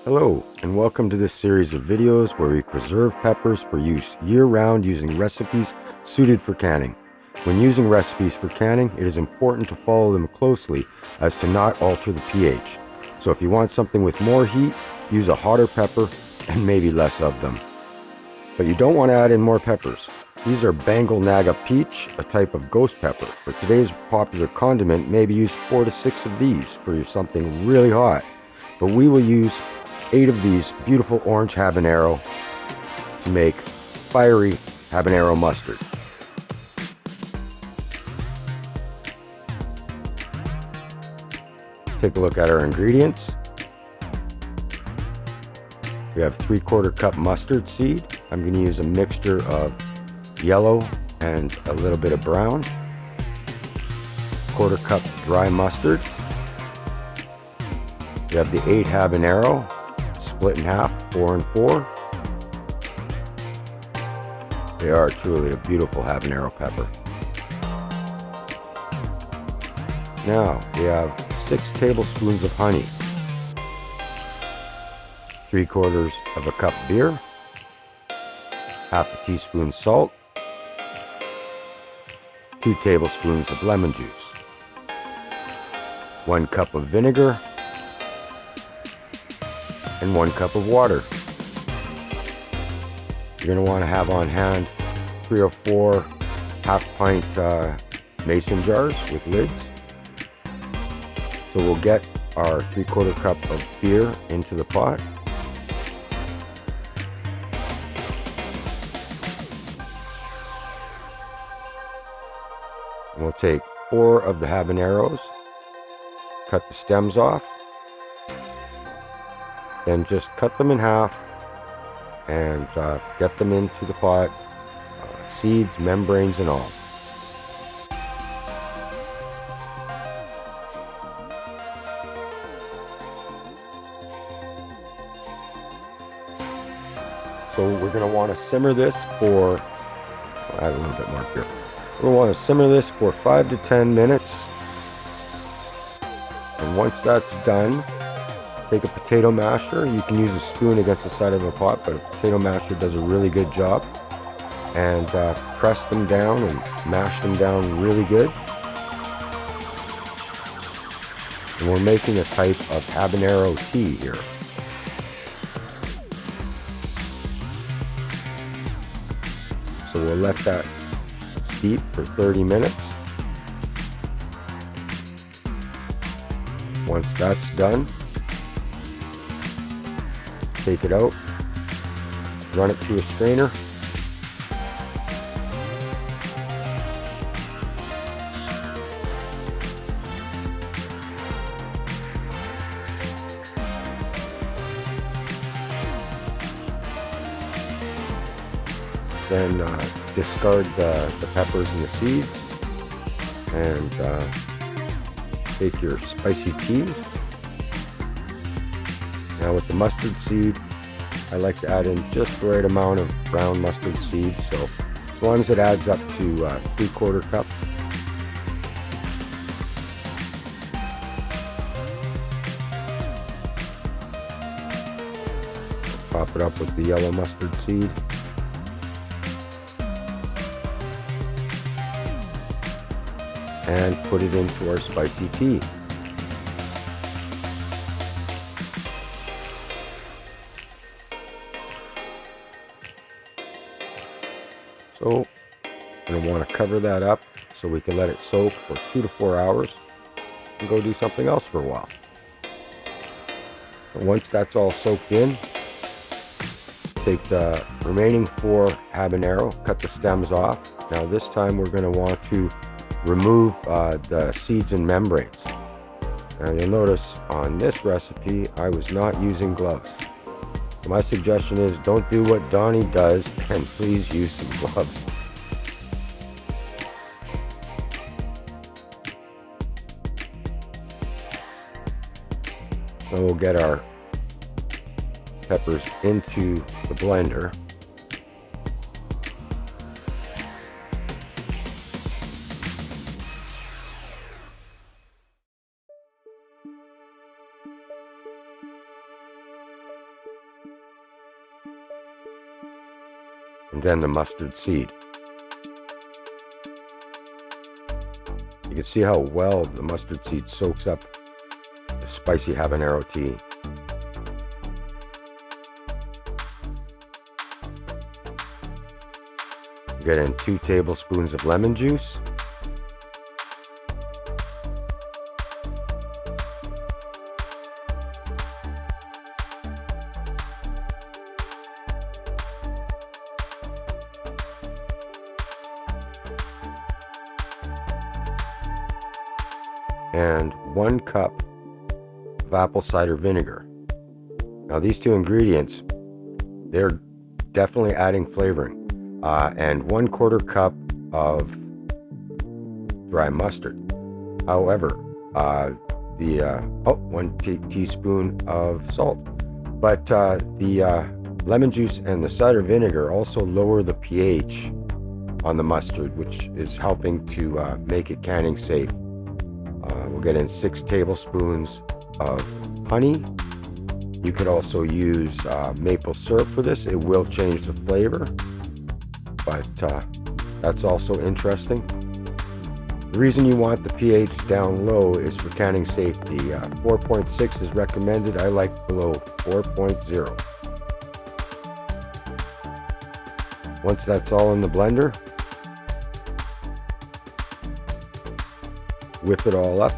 Hello, and welcome to this series of videos where we preserve peppers for use year-round using recipes suited for canning. When using recipes for canning, it is important to follow them closely as to not alter the pH. So if you want something with more heat, use a hotter pepper and maybe less of them. But you don't want to add in more peppers. These are Bengal Naga Peach, a type of ghost pepper. For today's popular condiment, maybe use 4 to 6 of these for something really hot. But we will use 8 of these beautiful orange habanero to make fiery habanero mustard. Take a look at our ingredients. We have 3/4 cup mustard seed. I'm going to use a mixture of yellow and a little bit of brown. 1/4 cup dry mustard. We have the 8 habanero, split in half, 4 and 4. They are truly a beautiful habanero pepper. Now we have 6 tablespoons of honey, 3/4 of a cup beer, half a teaspoon salt, 2 tablespoons of lemon juice, 1 cup of vinegar, and 1 cup of water. You're going to want to have on hand 3 or 4 half-pint mason jars with lids. So we'll get our 3/4 cup of beer into the pot. And we'll take 4 of the habaneros, cut the stems off, then just cut them in half and get them into the pot, seeds, membranes, and all. So we're going to want to simmer this for, I'll add a little bit more here. We'll want to simmer this for 5 to 10 minutes. And once that's done, take a potato masher. You can use a spoon against the side of a pot, but a potato masher does a really good job. And press them down and mash them down really good. And we're making a type of habanero tea here. So we'll let that steep for 30 minutes. Once that's done, take it out, run it through a strainer, then discard the peppers and the seeds, and take your spicy tea. Now with the mustard seed, I like to add in just the right amount of brown mustard seed, so as long as it adds up to 3/4 cup. Top it up with the yellow mustard seed. And put it into our spicy tea. So I'm going to want to cover that up so we can let it soak for 2 to 4 hours and go do something else for a while. And once that's all soaked in, take the remaining 4 habanero, cut the stems off. Now this time we're going to want to remove the seeds and membranes. Now you'll notice on this recipe I was not using gloves. So my suggestion is don't do what Donnie does and please use some gloves. Then we'll get our peppers into the blender. and then the mustard seed. You can see how well the mustard seed soaks up the spicy habanero tea. Get in 2 tablespoons of lemon juice. And 1 cup of apple cider vinegar. Now these 2 ingredients, they're definitely adding flavoring. And 1/4 cup of dry mustard. However, 1 teaspoon of salt. But the lemon juice and the cider vinegar also lower the pH on the mustard, which is helping to make it canning safe. We'll get in 6 tablespoons of honey. You could also use maple syrup for this. It will change the flavor, but that's also interesting. The reason you want the pH down low is for canning safety. 4.6 is recommended. I like below 4.0. Once that's all in the blender, whip it all up.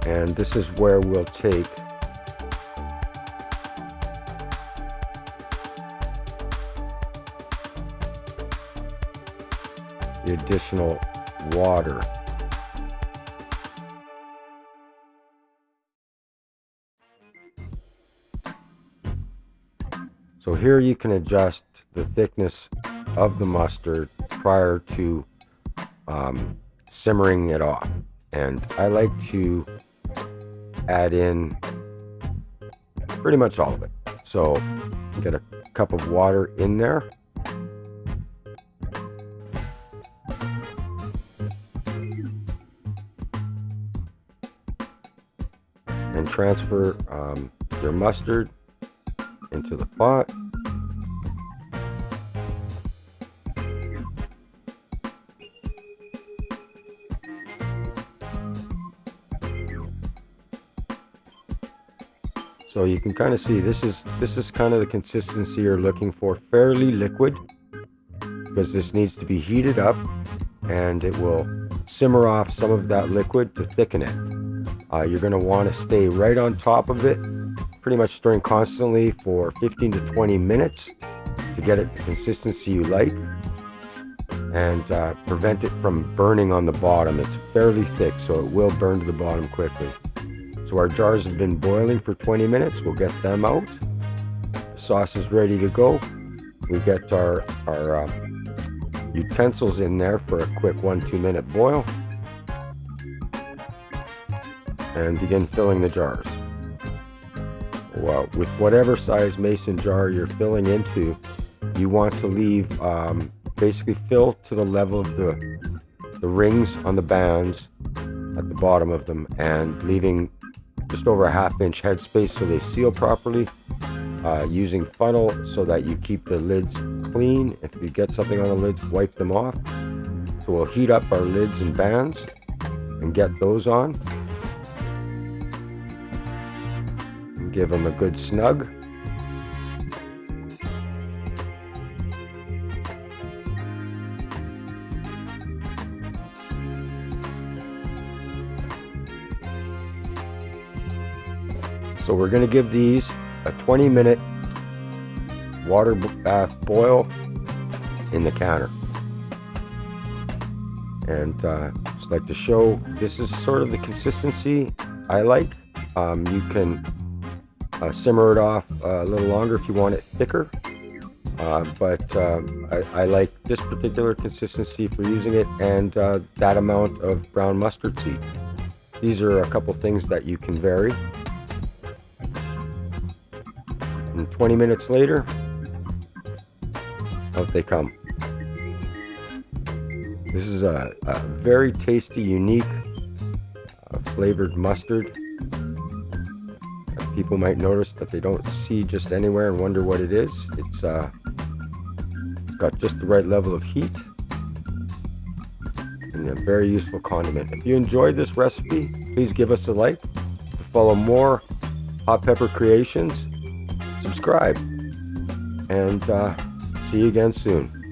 And this is where we'll take the additional water. So here you can adjust the thickness of the mustard prior to simmering it off. And I like to add in pretty much all of it. So get a cup of water in there. And transfer your mustard into the pot. So you can kind of see this is kind of the consistency you're looking for, fairly liquid, because this needs to be heated up and it will simmer off some of that liquid to thicken it. You're going to want to stay right on top of it, pretty much stirring constantly for 15 to 20 minutes to get it the consistency you like, and prevent it from burning on the bottom. It's fairly thick, so it will burn to the bottom quickly. So our jars have been boiling for 20 minutes. We'll get them out. The sauce is ready to go. We get our utensils in there for a quick 1-2 minute boil, and begin filling the jars. Well, with whatever size mason jar you're filling into, you want to leave basically fill to the level of the rings on the bands at the bottom of them, and leaving just over a 1/2 inch headspace so they seal properly. Using funnel so that you keep the lids clean. If you get something on the lids, wipe them off. So we'll heat up our lids and bands and get those on. And give them a good snug. So we're going to give these a 20-minute water bath boil in the canner. And just like to show, this is sort of the consistency I like. You can simmer it off a little longer if you want it thicker. But I like this particular consistency for using it, and that amount of brown mustard seed. These are a couple things that you can vary. And 20 minutes later, out they come. This is a very tasty, unique, flavored mustard. people might notice that they don't see just anywhere and wonder what it is. It's got just the right level of heat and a very useful condiment. If you enjoyed this recipe, please give us a like. To follow more hot pepper creations, subscribe, and see you again soon.